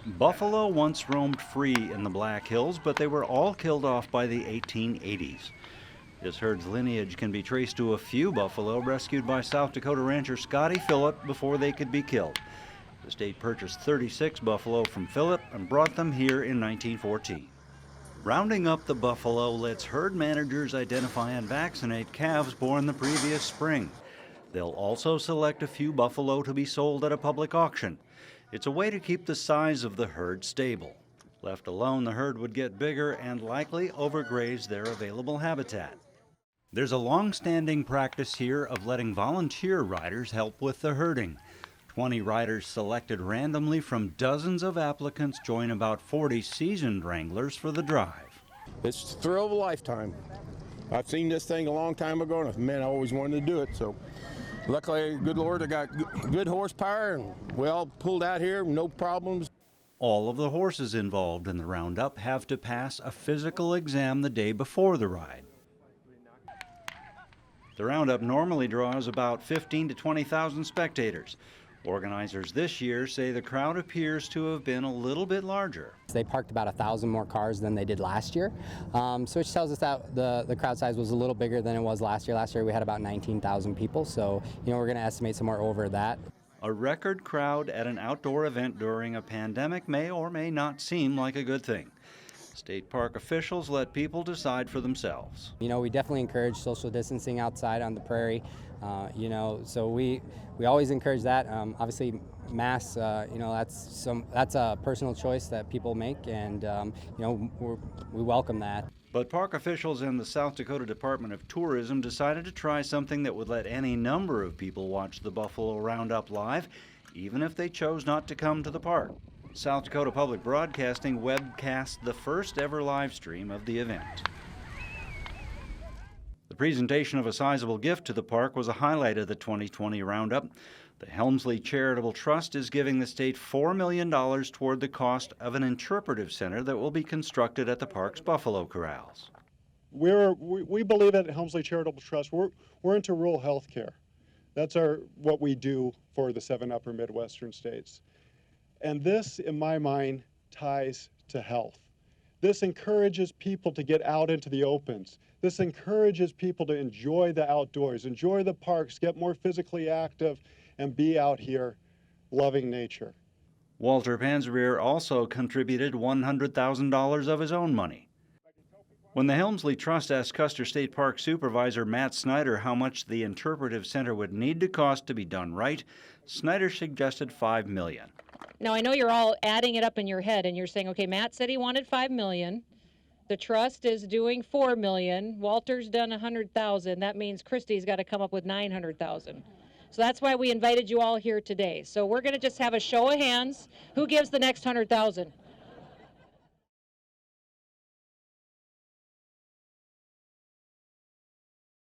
Buffalo once roamed free in the Black Hills, but they were all killed off by the 1880s. This herd's lineage can be traced to a few buffalo rescued by South Dakota rancher Scotty Phillip before they could be killed. The state purchased 36 buffalo from Phillip and brought them here in 1914. Rounding up the buffalo lets herd managers identify and vaccinate calves born the previous spring. They'll also select a few buffalo to be sold at a public auction. It's a way to keep the size of the herd stable. Left alone, the herd would get bigger and likely overgraze their available habitat. There's a long-standing practice here of letting volunteer riders help with the herding. 20 riders selected randomly from dozens of applicants join about 40 seasoned wranglers for the drive. It's the thrill of a lifetime. I've seen this thing a long time ago, and man, I always wanted to do it. So luckily, good Lord, I got good horsepower, and we all pulled out here, no problems. All of the horses involved in the roundup have to pass a physical exam the day before the ride. The roundup normally draws about 15 to 20,000 spectators. Organizers this year say the crowd appears to have been a little bit larger. They parked about 1,000 more cars than they did last year, which tells us that the crowd size was a little bigger than it was last year. Last year we had about 19,000 people, so we're going to estimate somewhere over that. A record crowd at an outdoor event during a pandemic may or may not seem like a good thing. State park officials let people decide for themselves. We definitely encourage social distancing outside on the prairie. So we always encourage that. Obviously, masks, that's a personal choice that people make, and we welcome that. But park officials and the South Dakota Department of Tourism decided to try something that would let any number of people watch the Buffalo Roundup live, even if they chose not to come to the park. South Dakota Public Broadcasting webcast the first ever live stream of the event. The presentation of a sizable gift to the park was a highlight of the 2020 Roundup. The Helmsley Charitable Trust is giving the state $4 million toward the cost of an interpretive center that will be constructed at the park's buffalo corrals. We believe at Helmsley Charitable Trust, we're into rural health care. That's what we do for the 7 upper Midwestern states. And this, in my mind, ties to health. This encourages people to get out into the opens. This encourages people to enjoy the outdoors, enjoy the parks, get more physically active, and be out here loving nature. Walter Panzerier also contributed $100,000 of his own money. When the Helmsley Trust asked Custer State Park Supervisor Matt Snyder how much the interpretive center would need to cost to be done right, Snyder suggested $5 million. Now, I know you're all adding it up in your head, and you're saying, okay, Matt said he wanted $5 million. The trust is doing $4 million. Walter's done $100,000. That means Christie's got to come up with $900,000. So that's why we invited you all here today. So we're going to just have a show of hands. Who gives the next $100,000?